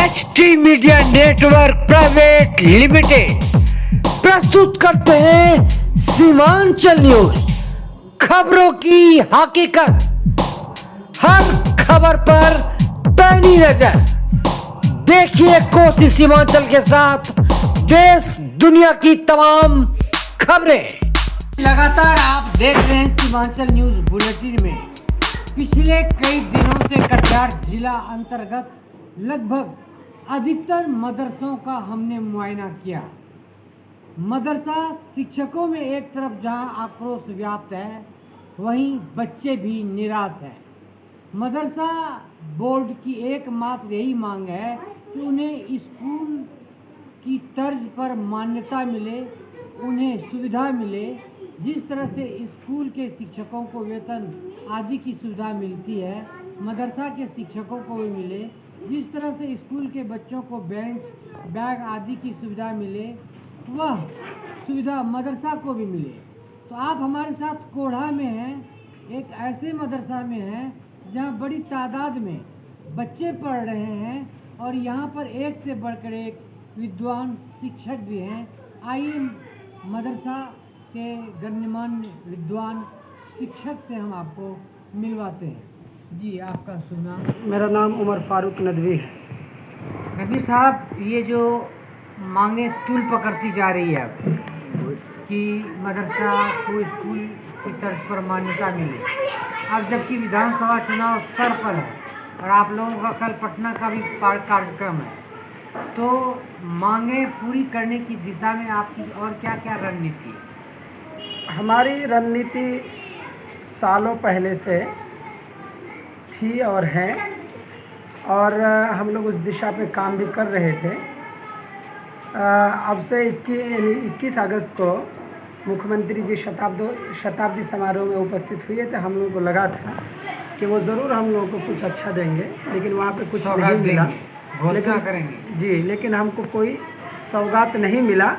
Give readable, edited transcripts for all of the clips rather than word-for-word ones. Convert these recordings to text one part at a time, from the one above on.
HT media network private limited प्रस्तुत करते हैं सीमांचल न्यूज, खबरों की हकीकत। हर खबर पर पैनी नजर। देखिए कोशिश सीमांचल के साथ देश दुनिया की तमाम खबरें। लगातार आप देख रहे हैं सीमांचल न्यूज बुलेटिन में। पिछले कई दिनों से कटिहार जिला अंतर्गत लगभग अधिकतर मदरसों का हमने मुआयना किया। मदरसा शिक्षकों में एक तरफ जहां आक्रोश व्याप्त है, वहीं बच्चे भी निराश हैं। मदरसा बोर्ड की एकमात्र यही मांग है कि उन्हें स्कूल की तर्ज पर मान्यता मिले, उन्हें सुविधा मिले। जिस तरह से स्कूल के शिक्षकों को वेतन आदि की सुविधा मिलती है, मदरसा के शिक्षकों को भी मिले। जिस तरह से स्कूल के बच्चों को बेंच, बैग आदि की सुविधा मिले, वह सुविधा मदरसा को भी मिले। तो आप हमारे साथ कोढ़ा में हैं, एक ऐसे मदरसा में हैं जहां बड़ी तादाद में बच्चे पढ़ रहे हैं और यहाँ पर एक से बढ़कर एक विद्वान शिक्षक भी हैं। आइए मदरसा के गण्यमान्य विद्वान शिक्षक से हम आपको मिलवाते हैं। जी, आपका शुभ नाम? मेरा नाम उमर फारूक नदवी है। नदवी साहब, ये जो मांगे तूल पकड़ती जा रही है कि मदरसा को स्कूल की तर्ज पर मान्यता मिले, अब जबकि विधानसभा चुनाव सर पर है और आप लोगों का कल पटना का भी कार्यक्रम है, तो मांगे पूरी करने की दिशा में आपकी और क्या क्या रणनीति है? हमारी रणनीति सालों पहले से थी और है, और हम लोग उस दिशा पे काम भी कर रहे थे। अब से 21 अगस्त को मुख्यमंत्री जी शताब्दी समारोह में उपस्थित हुए थे। हम लोगों को लगा था कि वो ज़रूर हम लोगों को कुछ अच्छा देंगे, लेकिन वहाँ पे कुछ नहीं मिला। घोषणा करेंगे जी, लेकिन हमको कोई सौगात नहीं मिला।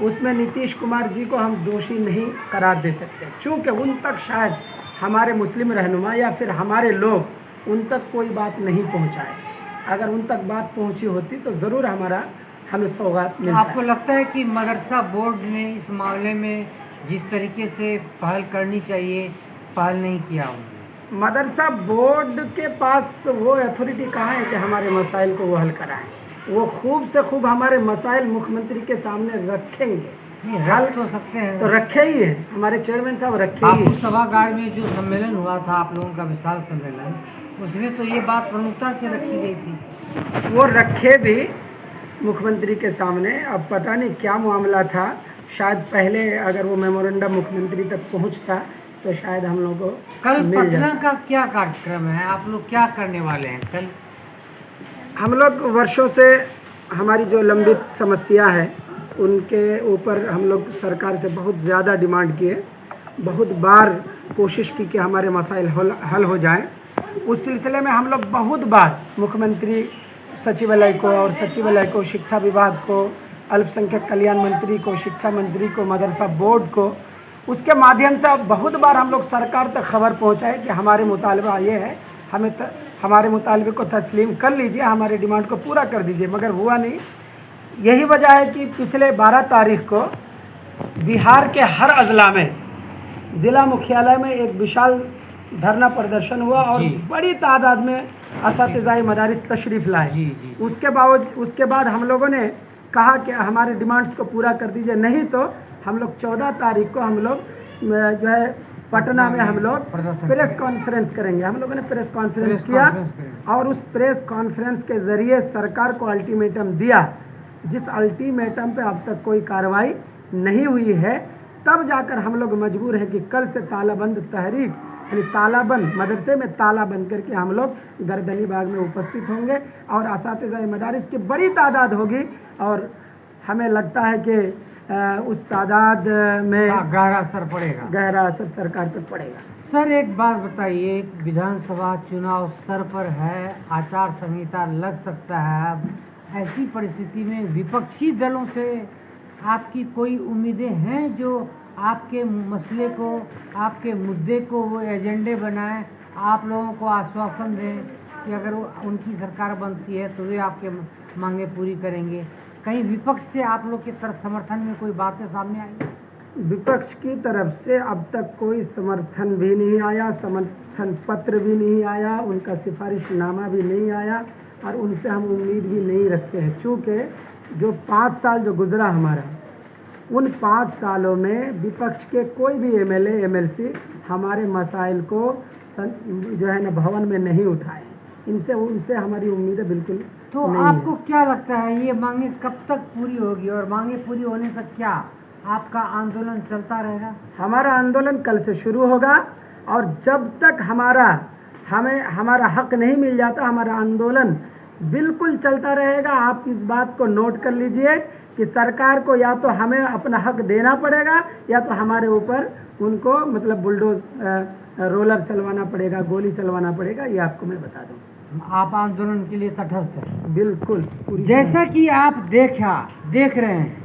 उसमें नीतीश कुमार जी को हम दोषी नहीं करार दे सकते, क्योंकि उन तक शायद हमारे मुस्लिम रहनुमा या फिर हमारे लोग उन तक कोई बात नहीं पहुंचाए। अगर उन तक बात पहुंची होती तो ज़रूर हमें सौगात मिलता। आपको लगता है कि मदरसा बोर्ड ने इस मामले में जिस तरीके से पहल करनी चाहिए, पहल नहीं किया उन्होंने? मदरसा बोर्ड के पास वो अथॉरिटी कहाँ है कि हमारे मसाइल को वो हल कराएं। वो खूब से खूब हमारे मसाइल मुख्यमंत्री के सामने रखेंगे। हल तो सकते हैं, तो रखे ही है, हमारे चेयरमैन साहब रखे ही है। सभागार में जो सम्मेलन हुआ था आप लोगों का विशाल सम्मेलन, उसमें तो ये बात प्रमुखता से रखी गई थी। वो रखे भी मुख्यमंत्री के सामने। अब पता नहीं क्या मामला था, शायद पहले अगर वो मेमोरेंडम मुख्यमंत्री तक पहुंचता तो शायद हम लोगों को कल पटना का क्या कार्यक्रम है? आप लोग क्या करने वाले हैं कल? हम लोग वर्षों से हमारी जो लंबित समस्या है उनके ऊपर हम लोग सरकार से बहुत ज़्यादा डिमांड किए, बहुत बार कोशिश की कि हमारे मसाइल हल हो जाएं। उस सिलसिले में हम लोग बहुत बार मुख्यमंत्री सचिवालय को और सचिवालय को, शिक्षा विभाग को, अल्पसंख्यक कल्याण मंत्री को, शिक्षा मंत्री को, मदरसा बोर्ड को, उसके माध्यम से बहुत बार हम लोग सरकार तक खबर पहुंचाए कि हमारे मुतालबा ये है, हमारे मुतालबे को तस्लीम कर लीजिए, हमारे डिमांड को पूरा कर दीजिए, मगर हुआ नहीं। यही वजह है कि पिछले 12 तारीख को बिहार के हर अजला में, ज़िला मुख्यालय में एक विशाल धरना प्रदर्शन हुआ और बड़ी तादाद में असातिज़ाए मदारिस तशरीफ़ लाए। उसके बाद हम लोगों ने कहा कि हमारे डिमांड्स को पूरा कर दीजिए, नहीं तो हम लोग 14 तारीख को हम लोग जो है पटना में हम लोग प्रेस कॉन्फ्रेंस करेंगे। हम लोगों ने प्रेस कॉन्फ्रेंस किया और उस प्रेस कॉन्फ्रेंस के ज़रिए सरकार को अल्टीमेटम दिया। जिस अल्टीमेटम पे अब तक कोई कार्रवाई नहीं हुई है, तब जाकर हम लोग मजबूर हैं कि कल से तालाबंद तहरीक, यानी तालाबंद, मदरसे में ताला बंद करके हम लोग गर्दनी बाग में उपस्थित होंगे और असातिज़ाए मदारिस की बड़ी तादाद होगी और हमें लगता है कि उस तादाद में गहरा असर सरकार पर पड़ेगा। सर, एक बात बताइए, विधानसभा चुनाव सर पर है, आचार संहिता लग सकता है। अब ऐसी परिस्थिति में विपक्षी दलों से आपकी कोई उम्मीदें हैं जो आपके मसले को, आपके मुद्दे को वो एजेंडे बनाएं, आप लोगों को आश्वासन दें कि अगर उनकी सरकार बनती है तो वे आपके मांगे पूरी करेंगे। कहीं विपक्ष से आप लोग की तरफ समर्थन में कोई बातें सामने आई? विपक्ष की तरफ से अब तक कोई समर्थन भी नहीं आया, समर्थन पत्र भी नहीं आया, उनका सिफारिशनामा भी नहीं आया और उनसे हम उम्मीद भी नहीं रखते हैं। चूँकि जो 5 साल जो गुजरा हमारा, उन 5 सालों में विपक्ष के कोई भी एमएलए एमएलसी हमारे मसाइल को जो है ना भवन में नहीं उठाए। इनसे उनसे हमारी उम्मीदें बिल्कुल तो नहीं आपको है। क्या लगता है ये मांगे कब तक पूरी होगी और मांगे पूरी होने तक क्या आपका आंदोलन चलता रहेगा? हमारा आंदोलन कल से शुरू होगा और जब तक हमारा हक नहीं मिल जाता हमारा आंदोलन बिल्कुल चलता रहेगा। आप इस बात को नोट कर लीजिए कि सरकार को या तो हमें अपना हक देना पड़ेगा या तो हमारे ऊपर उनको मतलब बुलडोज रोलर चलवाना पड़ेगा, गोली चलवाना पड़ेगा। ये आपको मैं बता दूं। आप आंदोलन के लिए तटस्थ हैं? बिल्कुल। जैसा कि आप देख रहे हैं,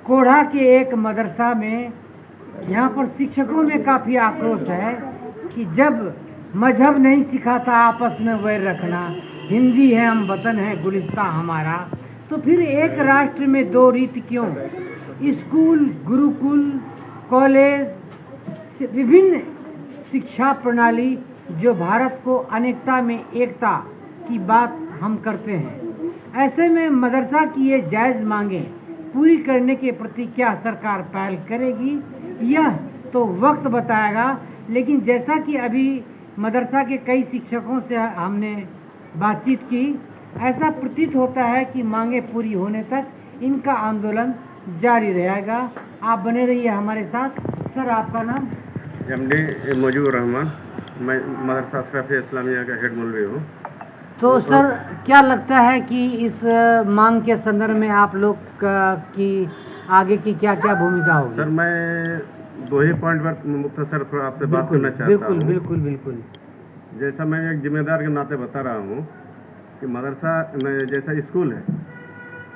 कोढ़ा के एक मदरसा में यहाँ पर शिक्षकों में काफ़ी आक्रोश है कि जब मजहब नहीं सिखाता आपस में वैर रखना, हिंदी है हम वतन है गुलिस्ता हमारा, तो फिर एक राष्ट्र में दो रीत क्यों? स्कूल, गुरुकुल, कॉलेज, विभिन्न शिक्षा प्रणाली जो भारत को अनेकता में एकता की बात हम करते हैं, ऐसे में मदरसा की ये जायज़ मांगे पूरी करने के प्रति क्या सरकार पहल करेगी, यह तो वक्त बताएगा। लेकिन जैसा कि अभी मदरसा के कई शिक्षकों से हमने बातचीत की, ऐसा प्रतीत होता है कि मांगे पूरी होने तक इनका आंदोलन जारी रहेगा। आप बने रहिए हमारे साथ। सर, आपका नाम? एमडी मुजीबुर रहमान, मैं मदरसा अशरफ इस्लामिया का हेड मौलवी हूँ। तो सर, क्या लगता है कि इस मांग के संदर्भ में आप लोग की आगे की क्या क्या भूमिका होगी? सर, मैं 2 ही पॉइंट पर मुख्तसर आपसे बात करना चाहता बिल्कुल हूँ। बिल्कुल बिल्कुल। जैसा मैं एक जिम्मेदार के नाते बता रहा हूँ कि मदरसा में जैसा स्कूल है,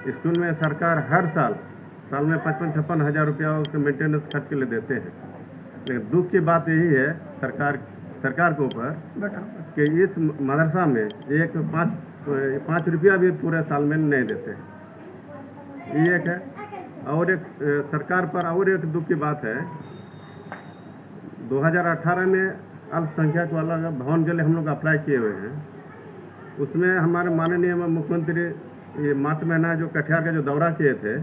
स्कूल में सरकार हर साल में 55-56 हज़ार रुपया उसके मेंटेनेंस खर्च के लिए देते हैं। लेकिन दुख की बात यही है सरकार के ऊपर कि इस मदरसा में एक 5 रुपया भी पूरे साल में नहीं देते। ये एक है। और एक सरकार पर और एक दुख की बात है, 2018 में अल्पसंख्यक वाला भवन के लिए हम लोग अप्लाई किए हुए हैं। उसमें हमारे माननीय मुख्यमंत्री ये मार्च महीना जो कटिहार का जो दौरा किए थे,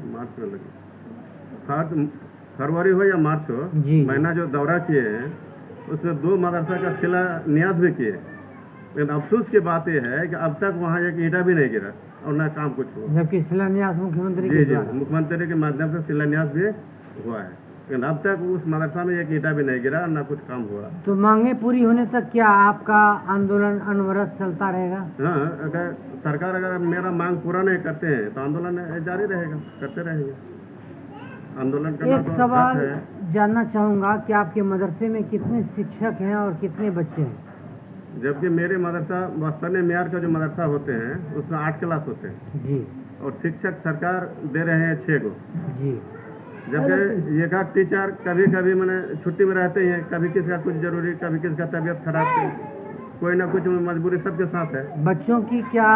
मार्च में लगे फरवरी हो या मार्च हो, महीना जो दौरा किए हैं उसमें 2 मदरसा का शिलान्यास भी किए। लेकिन अफसोस की बात यह है कि अब तक वहाँ एक ईंटा भी नहीं गिरा और न काम कुछ हुआ। जबकि शिलान्यास मुख्यमंत्री जी मुख्यमंत्री के माध्यम से शिलान्यास भी हुआ है, लेकिन अब तक उस मदरसा में एक ईंटा भी नहीं गिरा और न कुछ काम हुआ। तो मांगे पूरी होने तक क्या आपका आंदोलन अनवरत चलता रहेगा? हाँ, अगर सरकार मेरा मांग पूरा नहीं करते हैं तो आंदोलन जारी रहेगा, करते रहेंगे। आंदोलन करना एक तो सवाल हक है। जानना चाहूँगा कि आपके मदरसे में कितने शिक्षक हैं और कितने बच्चे हैं? जबकि मेरे मदरसा बस्तर मेयार का जो मदरसा होते हैं उसमें 8 क्लास होते हैं जी, और शिक्षक सरकार दे रहे हैं 6 को। जी। जबकि एक आध टीचर कभी कभी मैंने छुट्टी में रहते हैं, कभी किसी का कुछ जरूरी, कभी किसी का तबीयत खराब, कोई ना कुछ मजबूरी सबके साथ है। बच्चों की क्या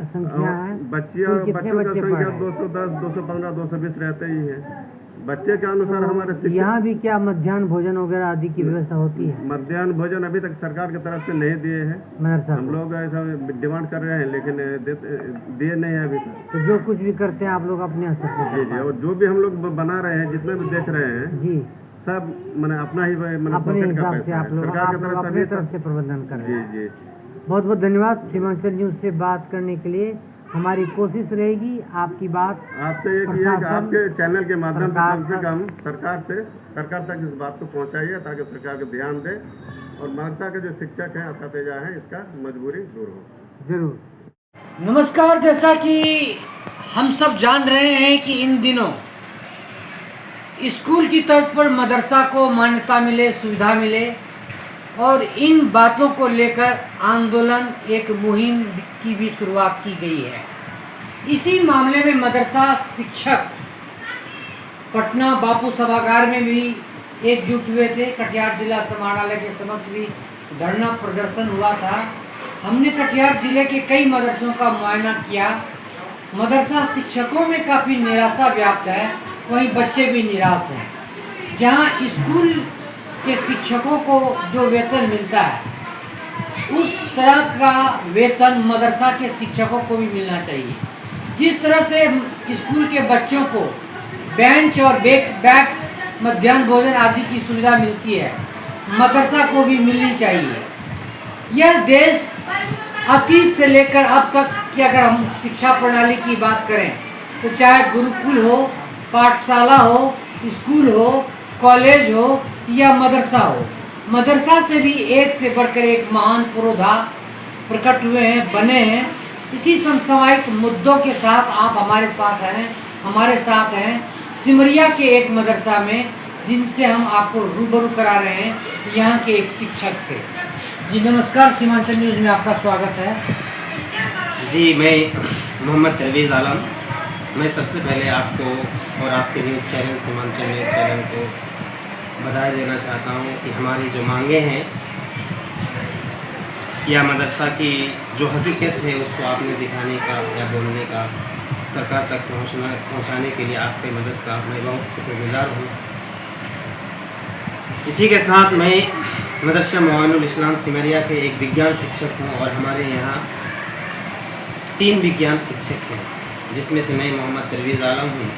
संख्या है? बच्चियों कुल कितने बच्चों की बच्चे संख्या पढ़ रहे हैं? 210, 215, 220 रहते ही है। बच्चे के अनुसार हमारे शिक्षक। यहाँ भी क्या मध्याह्न भोजन वगैरह आदि की व्यवस्था होती है? मध्याह्न भोजन अभी तक सरकार की तरफ से नहीं दिए हैं। मदरसा हम को? लोग ऐसा डिमांड कर रहे हैं लेकिन दिए नहीं है अभी तक। तो जो कुछ भी करते हैं आप लोग अपने स्तर से जी करते हैं? और जो भी हम लोग बना रहे हैं, जितने भी देख रहे हैं, जी, सब मैंने अपना ही अपने पॉकेट का हिसाब से पैसा है। आप लोग सरकार की तरफ अपने से तरफ से प्रबंधन कर रहे हैं। जी। बहुत बहुत धन्यवाद सीमांचल न्यूज़ से बात करने के लिए। हमारी कोशिश रहेगी आपकी बात आपसे एक ये है कि आपके चैनल के माध्यम से कम से कम सरकार तक इस बात को पहुंचाइए ताकि सरकार को ध्यान दे और मदरसा के जो शिक्षक हैं, असातिज़ा हैं, इसका मजबूरी दूर हो। जरूर। नमस्कार। जैसा कि हम सब जान रहे हैं कि इन दिनों स्कूल की तर्ज पर मदरसा को मान्यता मिले, सुविधा मिले और इन बातों को लेकर आंदोलन एक मुहिम की भी शुरुआत की गई है। इसी मामले में मदरसा शिक्षक पटना बापू सभागार में भी एकजुट हुए थे। कटिहार जिला समाहरणालय के समक्ष भी धरना प्रदर्शन हुआ था हमने कटिहार जिले के कई मदरसों का मुआयना किया। मदरसा शिक्षकों में काफ़ी निराशा व्याप्त है, वहीं बच्चे भी निराश हैं। जहां स्कूल के शिक्षकों को जो वेतन मिलता है उस तरह का वेतन मदरसा के शिक्षकों को भी मिलना चाहिए। जिस तरह से स्कूल के बच्चों को बेंच और बैग मध्याह्न भोजन आदि की सुविधा मिलती है, मदरसा को भी मिलनी चाहिए। यह देश अतीत से लेकर अब तक की अगर हम शिक्षा प्रणाली की बात करें तो चाहे गुरुकुल हो, पाठशाला हो, स्कूल हो, कॉलेज हो या मदरसा हो, मदरसा से भी एक से बढ़कर एक महान पुरोधा प्रकट हुए हैं, बने हैं। इसी समसामयिक मुद्दों के साथ आप हमारे पास हैं, हमारे साथ हैं सिमरिया के एक मदरसा में, जिनसे हम आपको रूबरू करा रहे हैं यहाँ के एक शिक्षक से। जी नमस्कार, सीमांचल न्यूज़ में आपका स्वागत है। जी, मैं मोहम्मद परवेज़ आलम। मैं सबसे पहले आपको और आपके news channel Seemanchal news channel को बधाई देना चाहता हूँ कि हमारी जो मांगे हैं या मदरसा की जो हकीकत है उसको आपने दिखाने का या बोलने का, सरकार तक पहुँचाने के लिए आपकी मदद का मैं बहुत शुक्रगुजार हूँ। इसी के साथ मैं मदरसा मुआनुल इस्लाम सिमरिया के एक विज्ञान शिक्षक हूँ और हमारे यहाँ 3 विज्ञान शिक्षक हैं, जिसमें से मैं मोहम्मद परवेज़ आलम हूँ।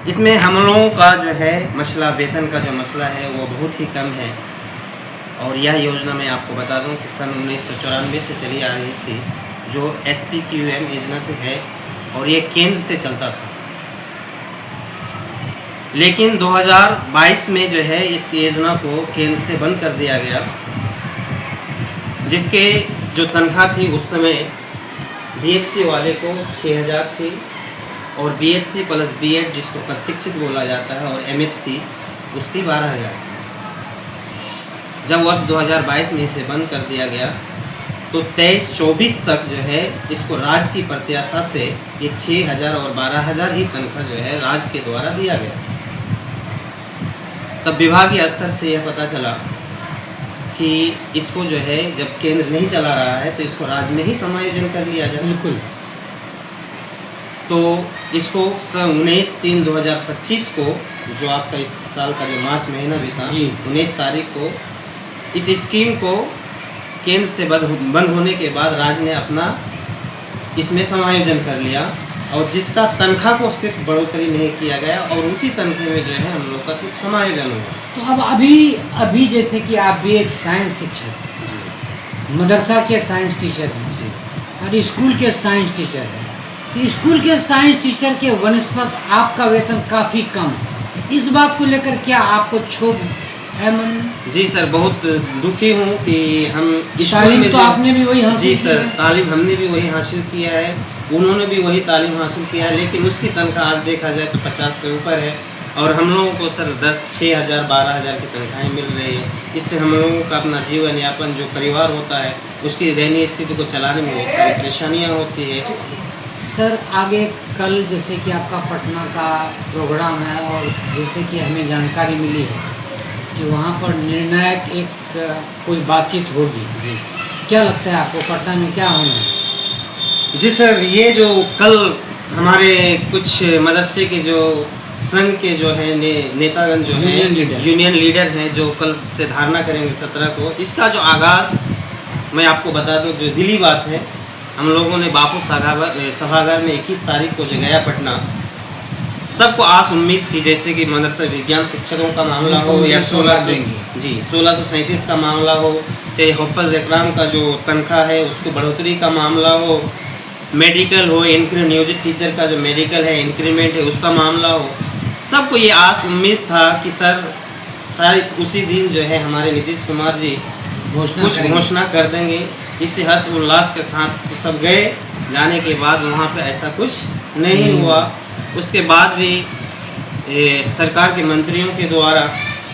इसमें हम लोगों का जो है मसला, वेतन का जो मसला है वो बहुत ही कम है। और यह योजना मैं आपको बता दूं कि सन 1994 से चली आ रही थी, जो SPQM योजना से है और ये केंद्र से चलता था। लेकिन 2022 में जो है इस योजना को केंद्र से बंद कर दिया गया, जिसके जो तनख्वाह थी उस समय BSc वाले को 6000 थी और BSc प्लस B.Ed जिसको प्रशिक्षित बोला जाता है और MSc उसकी 12000 थी। जब वर्ष 2022 में इसे बंद कर दिया गया तो 23-24 तक जो है इसको राज्य की प्रत्याशा से ये 6000 और 12000 ही तनख्वाह जो है राज्य के द्वारा दिया गया। तब विभागीय स्तर से यह पता चला कि इसको जो है जब केंद्र नहीं चला रहा है तो इसको राज्य में ही समायोजन कर लिया जाए। बिल्कुल। तो इसको 19/3/2025 को, जो आपका इस साल का जो मार्च महीना बीता, 19 तारीख को इस स्कीम को केंद्र से बंद होने के बाद राज्य ने अपना इसमें समायोजन कर लिया और जिसका तनख्वाह को सिर्फ बढ़ोतरी नहीं किया गया और उसी तनख्वाह में जो है हम लोग का सिर्फ समायोजन हुआ। तो अब अभी जैसे कि आप भी एक साइंस शिक्षक, मदरसा के साइंस टीचर हैं और स्कूल के साइंस टीचर हैं, तो स्कूल के साइंस टीचर के वनस्पत आपका वेतन काफ़ी कम है। इस बात को लेकर क्या आपको क्षोभ है मन? जी सर, बहुत दुखी हूँ कि हम तालीम तो आपने भी वही हासिल जी सर, की है। तालीम हमने भी वही हासिल किया है, उन्होंने भी वही तालीम हासिल किया है, लेकिन उसकी तनख्वाह आज देखा जाए तो 50 से ऊपर है और हम लोगों को सर 10-6,000 12,000 की तनख्वाहें मिल रही है। इससे हम लोगों का अपना जीवन यापन, जो परिवार होता है, उसकी दयनीय स्थिति को चलाने में बहुत सारी परेशानियाँ होती है। सर आगे कल जैसे कि आपका पटना का प्रोग्राम है और जैसे कि हमें जानकारी मिली है कि वहाँ पर निर्णायक एक कोई बातचीत होगी, जी क्या लगता है आपको पटना में क्या होना है? जी सर, ये जो कल हमारे कुछ मदरसे के जो संघ के जो है नेतागण जो हैं, यूनियन लीडर हैं, जो कल से धारणा करेंगे 17 को, इसका जो आगाज़ मैं आपको बता दूं, जो दिली बात है, हम लोगों ने बापू सभागार में 21 तारीख को जो गया पटना, सबको आस उम्मीद थी जैसे कि मदरसा विज्ञान शिक्षकों का मामला हो या 1637 का मामला हो, चाहे हफ़ज़ इकराम का जो तनख्वाह है उसको बढ़ोतरी का मामला हो, मेडिकल हो, नियोजित टीचर का जो मेडिकल है इंक्रीमेंट है उसका मामला हो, सबको ये आस उम्मीद था कि सर शायद उसी दिन जो है हमारे नीतीश कुमार जी कुछ घोषणा कर देंगे। इससे हर्ष उल्लास के साथ तो सब गए, जाने के बाद वहाँ पे ऐसा कुछ नहीं हुआ। उसके बाद भी सरकार के मंत्रियों के द्वारा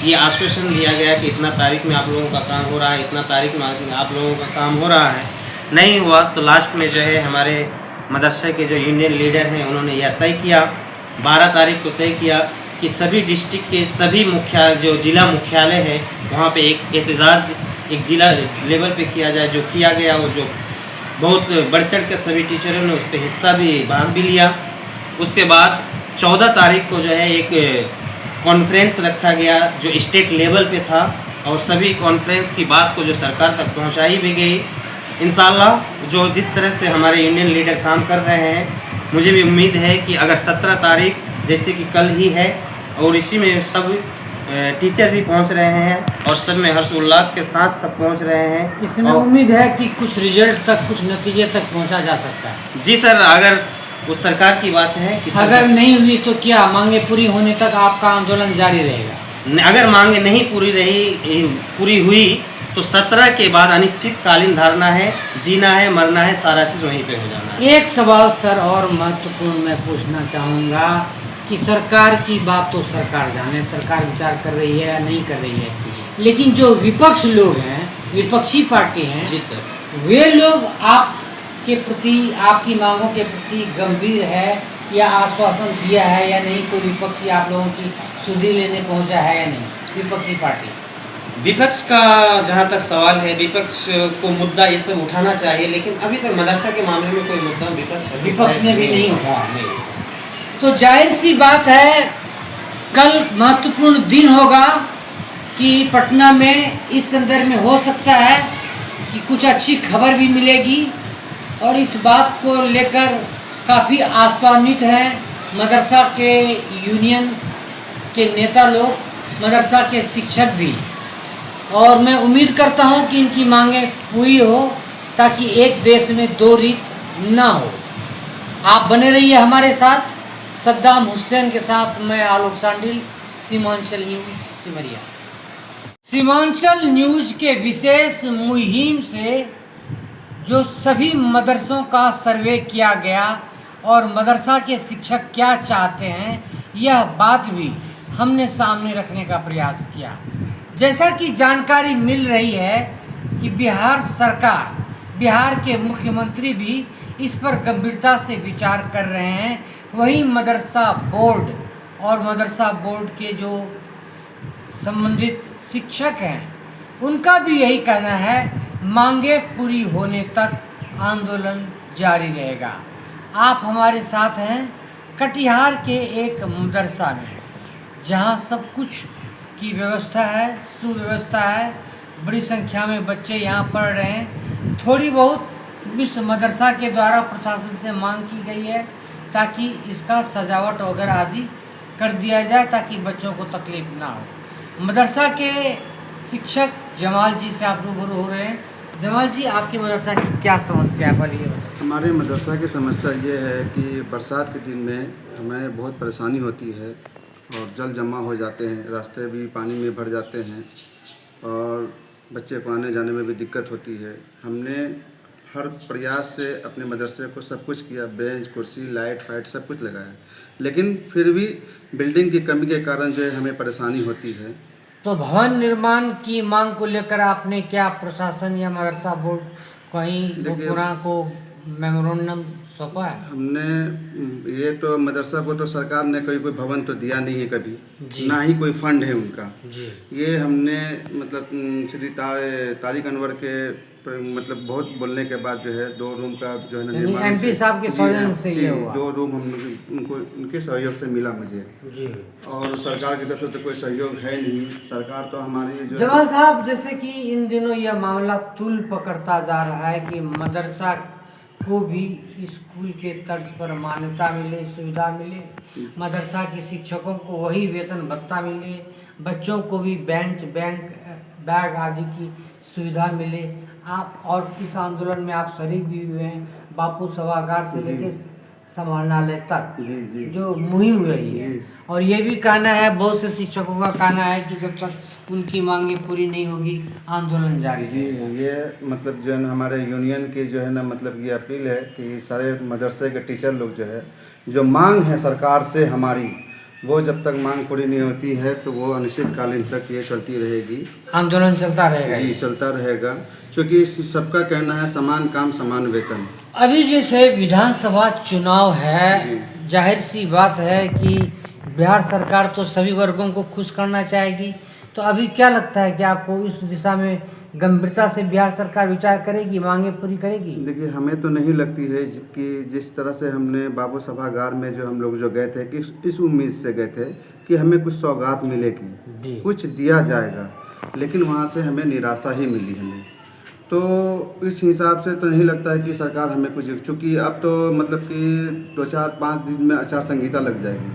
ये आश्वासन दिया गया कि इतना तारीख में आप लोगों का काम हो रहा है, इतना तारीख में आप लोगों का काम हो रहा है, नहीं हुआ। तो लास्ट में जो है हमारे मदरसे के जो यूनियन लीडर हैं उन्होंने यह तय किया, 12 तारीख को तय किया कि सभी डिस्ट्रिक्ट के सभी जो जिला मुख्यालय है वहाँ पे एक एहतजाज एक जिला लेवल पे किया जाए, जो किया गया वो जो बहुत बढ़ चढ़ कर सभी टीचरों ने उस पर हिस्सा भी भाग भी लिया। उसके बाद 14 तारीख को जो है एक कॉन्फ्रेंस रखा गया जो स्टेट लेवल पे था, और सभी कॉन्फ्रेंस की बात को जो सरकार तक पहुंचाई भी गई। इंशाल्लाह जो जिस तरह से हमारे यूनियन लीडर काम कर रहे हैं, मुझे भी उम्मीद है कि अगर 17 तारीख जैसे कि कल ही है और इसी में सब टीचर भी पहुंच रहे हैं और सब में हर्षोल्लास के साथ सब पहुंच रहे हैं, इसमें और उम्मीद है कि कुछ रिजल्ट तक, कुछ नतीजे तक पहुंचा जा सकता है। जी सर, अगर वो सरकार की बात है कि अगर नहीं हुई तो क्या मांगे पूरी होने तक आपका आंदोलन जारी रहेगा? अगर मांगे नहीं पूरी हुई तो 17 के बाद अनिश्चितकालीन धारणा है, जीना है मरना है, सारा चीज़ वहीं पे हो जाना है। एक सवाल सर और महत्वपूर्ण मैं पूछना चाहूँगा कि सरकार की बात तो सरकार जाने, सरकार विचार कर रही है या नहीं कर रही है, लेकिन जो विपक्ष लोग हैं, विपक्षी पार्टी हैं, जी सर, वे लोग आपके प्रति, आपकी मांगों के प्रति गंभीर है या आश्वासन दिया है या नहीं? कोई विपक्षी आप लोगों की सुधि लेने पहुंचा है या नहीं, विपक्षी पार्टी? विपक्ष का जहाँ तक सवाल है, विपक्ष को मुद्दा ये सब उठाना चाहिए, लेकिन अभी तक मदरसा के मामले में कोई मुद्दा विपक्ष ने भी नहीं उठाया। नहीं। तो जाहिर सी बात है कल महत्वपूर्ण दिन होगा कि पटना में इस संदर्भ में हो सकता है कि कुछ अच्छी खबर भी मिलेगी, और इस बात को लेकर काफ़ी आशान्वित हैं मदरसा के यूनियन के नेता लोग, मदरसा के शिक्षक भी, और मैं उम्मीद करता हूं कि इनकी मांगें पूरी हो ताकि एक देश में दो रीत ना हो। आप बने रहिए हमारे साथ। सद्दाम हुसैन के साथ मैं आलोक सांडिल, सीमांचल न्यूज सिमरिया। सीमांचल न्यूज के विशेष मुहिम से जो सभी मदरसों का सर्वे किया गया और मदरसा के शिक्षक क्या चाहते हैं, यह बात भी हमने सामने रखने का प्रयास किया। जैसा कि जानकारी मिल रही है कि बिहार सरकार, बिहार के मुख्यमंत्री भी इस पर गंभीरता से विचार कर रहे हैं। वहीं मदरसा बोर्ड और मदरसा बोर्ड के जो संबंधित शिक्षक हैं, उनका भी यही कहना है, मांगे पूरी होने तक आंदोलन जारी रहेगा। आप हमारे साथ हैं कटिहार के एक मदरसा में, जहां सब कुछ की व्यवस्था है, सुव्यवस्था है, बड़ी संख्या में बच्चे यहाँ पढ़ रहे हैं। थोड़ी बहुत इस मदरसा के द्वारा प्रशासन से मांग की गई है ताकि इसका सजावट वगैरह आदि कर दिया जाए ताकि बच्चों को तकलीफ ना हो। मदरसा के शिक्षक जमाल जी से आप रूबरू हो रहे हैं। जमाल जी, आपके मदरसा की क्या समस्या है, बोलिए। हमारे मदरसा की समस्या ये है कि बरसात के दिन में हमें बहुत परेशानी होती है और जल जमा हो जाते हैं, रास्ते भी पानी में भर जाते हैं और बच्चे को आने जाने में भी दिक्कत होती है। हमने हर प्रयास से अपने मदरसे को सब कुछ किया, बेंच कुर्सी लाइट फाइट सब कुछ लगाया, लेकिन फिर भी बिल्डिंग की कमी के कारण जो है हमें परेशानी होती है। तो भवन निर्माण की मांग को लेकर आपने क्या प्रशासन या मदरसा बोर्ड कहीं भूपुरा को मेमोरेंडम सौंपा है? हमने ये तो मदरसा को तो सरकार ने कोई भवन तो दिया नहीं है कभी, ना ही कोई फंड है उनका जी। ये हमने मतलब श्री तारिक अनवर के मतलब बहुत बोलने के बाद जो है 2 रूम का जो है ना निर्माण एमपी साहब के सहयोग से ये हुआ। 2 रूम हम उनको उनके सहयोग से मिला मुझे जी। और सरकार की तरफ से तो कोई सहयोग है नहीं। सरकार तो हमारी जो जवाब साहब, जैसे कि इन दिनों यह मामला तुल पकड़ता जा रहा है कि मदरसा को भी स्कूल के तर्ज पर मान्यता मिले, सुविधा मिले, मदरसा के शिक्षकों को वही वेतन भत्ता मिले, बच्चों को भी बेंच बैग आदि की सुविधा मिले। आप और इस आंदोलन में आप शरीक भी हुए हैं, बापू सभागार से लेकर समाहरणालय तक जी। जो मुहिम हो रही है, और ये भी कहना है, बहुत से शिक्षकों का कहना है कि जब तक उनकी मांगे पूरी नहीं होगी आंदोलन जारी जी। ये मतलब जो है ना हमारे यूनियन की जो है ना मतलब ये अपील है कि सारे मदरसे के टीचर लोग जो है जो मांग है सरकार से हमारी, वो जब तक मांग पूरी नहीं होती है तो वो अनिश्चितकालीन तक ये चलती रहेगी, आंदोलन चलता रहेगा। जी चलता रहेगा, क्योंकि सबका कहना है समान काम समान वेतन। अभी जैसे विधानसभा चुनाव है, जाहिर सी बात है कि बिहार सरकार तो सभी वर्गों को खुश करना चाहेगी, तो अभी क्या लगता है कि आपको इस दिशा में गंभीरता से बिहार सरकार विचार करेगी, मांगे पूरी करेगी? देखिए, हमें तो नहीं लगती है कि जिस तरह से हमने बाबू सभागार में जो हम लोग जो गए थे कि इस उम्मीद से गए थे कि हमें कुछ सौगात मिलेगी, जी। कुछ दिया जाएगा, लेकिन वहाँ से हमें निराशा ही मिली हमें। तो इस हिसाब से तो नहीं लगता है कि सरकार हमें कुछ, चूँकि अब तो मतलब कि 2-4-5 दिन में आचार संहिता लग जाएगी,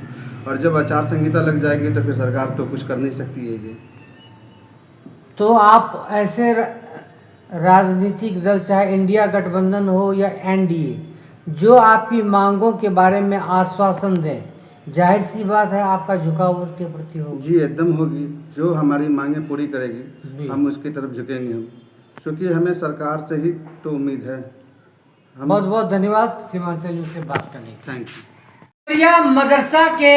और जब आचार संहिता लग जाएगी तो फिर सरकार तो कुछ कर नहीं सकती है ये। तो आप ऐसे राजनीतिक दल, चाहे इंडिया गठबंधन हो या एनडीए, जो आपकी मांगों के बारे में आश्वासन दें, जाहिर सी बात है आपका झुकाव उसके प्रति होगा। जी, एकदम होगी। जो हमारी मांगें पूरी जी। करेगी हम उसकी तरफ झुकेंगे हम, क्योंकि हमें सरकार से ही तो उम्मीद है। हम बहुत बहुत धन्यवाद सीमांचल न्यूज़ से बात करने के थैंक यू। लिए। यह मदरसा के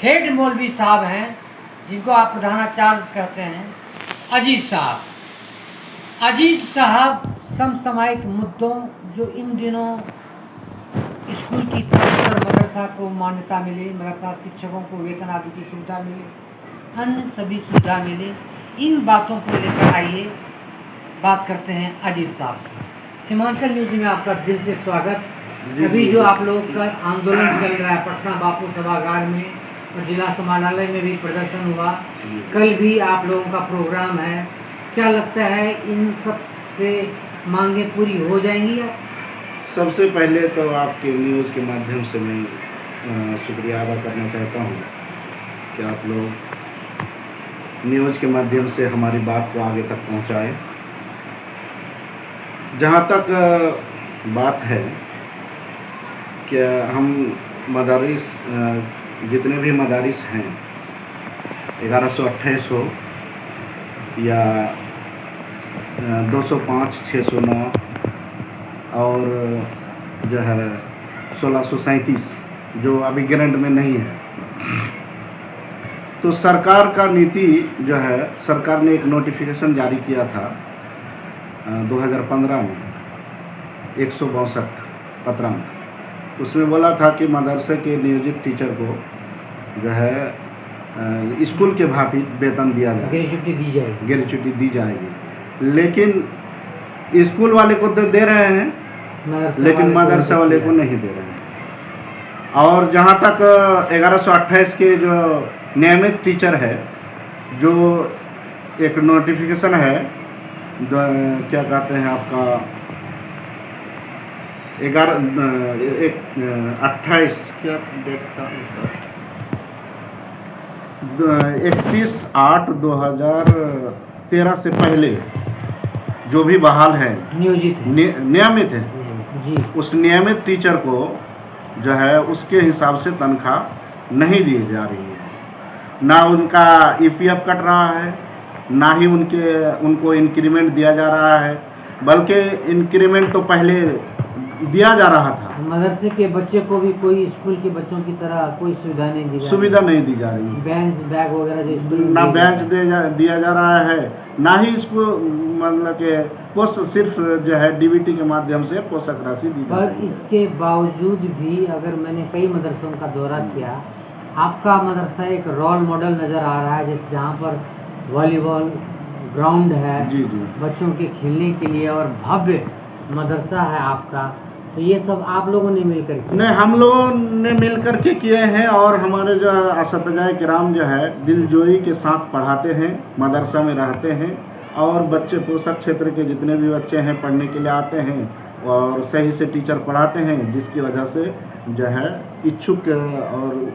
हेड मौलवी साहब हैं, जिनको आप प्रधानाचार्य कहते हैं, अजीज साहब। अजीज साहब समसामयिक मुद्दों, जो इन दिनों स्कूल की तर्ज पर मदरसा को मान्यता मिले, मदरसा शिक्षकों को वेतन आदि की सुविधा मिले, अन्य सभी सुविधा मिले, इन बातों को लेकर आइए बात करते हैं अजीज साहब से। सीमांचल न्यूज़ में आपका दिल से स्वागत। अभी जो आप लोग का आंदोलन चल रहा है पटना बापू सभागार में और जिला समाहरणालय में भी प्रदर्शन हुआ, कल भी आप लोगों का प्रोग्राम है, क्या लगता है इन सब से मांगे पूरी हो जाएंगी? सबसे पहले तो आपके न्यूज़ के माध्यम से मैं शुक्रिया अदा करना चाहता हूँ कि आप लोग न्यूज़ के माध्यम से हमारी बात को आगे तक पहुँचाएं। जहाँ तक बात है कि हम मदारिस, जितने भी मदारिस हैं, 1128 हो या 205, 609 और जो है 1637 जो अभी ग्रांट में नहीं है, तो सरकार का नीति जो है, सरकार ने एक नोटिफिकेशन जारी किया था 2015 में 162 पत्रांक। उसमें बोला था कि मदरसे के नियोजित टीचर को जो है स्कूल के भांति वेतन दिया जाए, ग्रेच्युटी दी जाएगी। ग्रेच्युटी दी जाएगी, लेकिन स्कूल वाले को तो दे रहे हैं, लेकिन मदरसा वाले को नहीं दे रहे हैं। और जहाँ तक 1128 के जो नियमित टीचर है, जो एक नोटिफिकेशन है, जो क्या कहते हैं आपका 28 क्या डेट था, 31/8/2013 से पहले जो भी बहाल है, नियमित है जी, उस नियमित टीचर को जो है उसके हिसाब से तनख्वाह नहीं दी जा रही है। ना उनका ईपीएफ कट रहा है, ना ही उनको इंक्रीमेंट दिया जा रहा है, बल्कि इंक्रीमेंट तो पहले दिया जा रहा था। मदरसे के बच्चे को भी कोई स्कूल के बच्चों की तरह कोई सुविधा नहीं दी जा रही है। बेंच बैग वगैरह जो स्कूल में ना बेंच दिया जा रहा है, ना ही इसको मतलब के पोस्ट, सिर्फ जो है डीबीटी के माध्यम से पोषक राशि दी जा रही है। पर इसके बावजूद भी अगर मैंने कई मदरसों का दौरा किया, आपका मदरसा एक रोल मॉडल नज़र आ रहा है, जैसे जहाँ पर वॉलीबॉल ग्राउंड है, जी जी, बच्चों के खेलने के लिए, और भव्य मदरसा है आपका। तो ये सब आप लोगों ने मिलकर किया? नहीं, हम लोगों ने मिलकर के किए हैं, और हमारे जो असतजाए किराम जो है दिलजोई के साथ पढ़ाते हैं, मदरसा में रहते हैं, और बच्चे पोषक क्षेत्र के जितने भी बच्चे हैं पढ़ने के लिए आते हैं, और सही से टीचर पढ़ाते हैं, जिसकी वजह से जो है इच्छुक और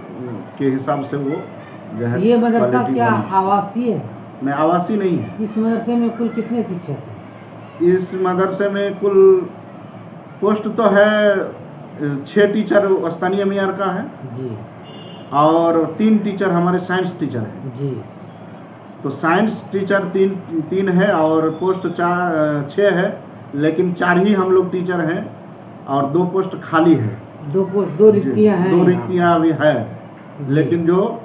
के हिसाब से वो जो है। ये मदरसा क्या आवासीय है? नहीं, आवासीय नहीं है। इस मदरसे में कुल कितने शिक्षक हैं? इस मदरसे में कुल पोस्ट तो है 6 टीचर स्थानीय मेयर का है जी, और 3 टीचर हमारे साइंस टीचर हैं जी। तो साइंस टीचर 3 है, और पोस्ट 6 है, लेकिन 4 ही हम लोग टीचर हैं, और 2 पोस्ट खाली है। 2 रिक्तियाँ हैं। 2 रिक्तियाँ अभी है, लेकिन जो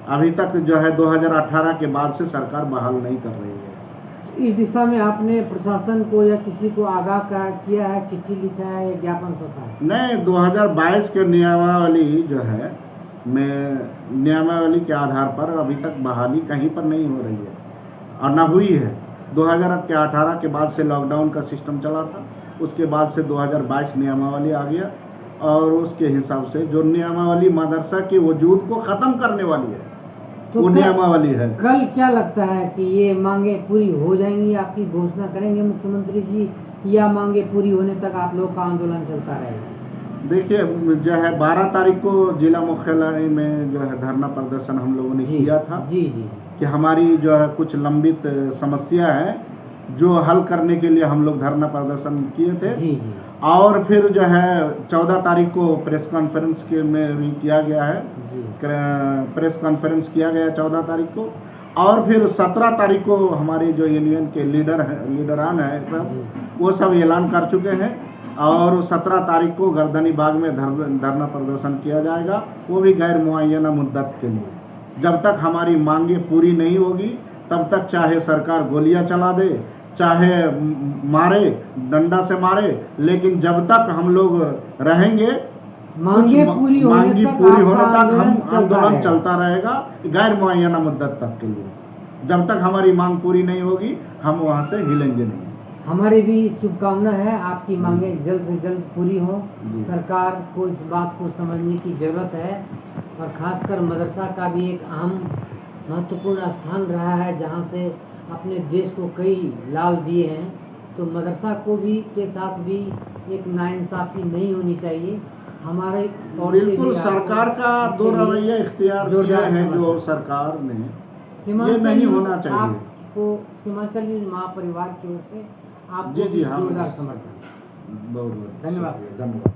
अभी तक जो है 2018 के बाद से सरकार बहाल नहीं कर रही है। इस दिशा में आपने प्रशासन को या किसी को आगाह किया है, चिट्ठी लिखा है या ज्ञापन सौंपा है? नहीं, 2022 के नियमावली जो है, नियमावली के आधार पर अभी तक बहाली कहीं पर नहीं हो रही है, और ना हुई है। 2018 के बाद से लॉकडाउन का सिस्टम चला था, उसके बाद से 2022 नियमावली आ गया और उसके हिसाब से जो नियमावली मदरसा के वजूद को ख़त्म करने वाली है तो वो नियमावली है। कल क्या लगता है कि ये मांगे पूरी हो जाएंगी, आपकी घोषणा करेंगे मुख्यमंत्री जी, या मांगे पूरी होने तक आप लोग का आंदोलन चलता रहेगा? देखिए जो है 12 तारीख को जिला मुख्यालय में जो है धरना प्रदर्शन हम लोगों ने किया था जी जी कि हमारी जो है कुछ लंबित समस्या है जो हल करने के लिए हम लोग धरना प्रदर्शन किए थे। जी जी और फिर जो है 14 तारीख को प्रेस कॉन्फ्रेंस के में भी किया गया है, जी प्रेस कॉन्फ्रेंस किया गया 14 तारीख को। और फिर 17 तारीख को हमारे जो यूनियन के लीडरान हैं सब वो सब ऐलान कर चुके हैं और 17 तारीख को गर्दनी बाग में धरना प्रदर्शन किया जाएगा, वो भी गैर मुअय्यना मुद्दत के लिए। जब तक हमारी मांगे पूरी नहीं होगी तब तक चाहे सरकार गोलियां चला दे, चाहे मारे, डंडा से मारे, लेकिन जब तक हम लोग रहेंगे मांगे पूरी होने तक हम आंदोलन चलता रहेगा गैर मुअय्यना मुद्दत तक के लिए। जब तक हमारी मांग पूरी नहीं होगी हम वहाँ से हिलेंगे नहीं। हमारी भी शुभकामना है आपकी मांगे जल्द से जल्द पूरी हो। जी। सरकार को इस बात को समझने की जरूरत है और खासकर मदरसा का भी एक अहम महत्वपूर्ण स्थान रहा है जहाँ से अपने देश को कई लाभ दिए हैं, तो मदरसा को भी के साथ भी एक नाइंसाफ़ी नहीं होनी चाहिए। हमारे और से बिल्कुल भी आपको सरकार का दो इसके लिए रवैया इख्तियार किया जोरदार है जो समर्थन। सरकार ने, ये सीमांचल नहीं होना चाहिए। आपको सीमांचल महापरिवार की ओर से आपको जी, भी हाँ। जोरदार समर्थन। बहुत धन्यवाद। धन्यवाद।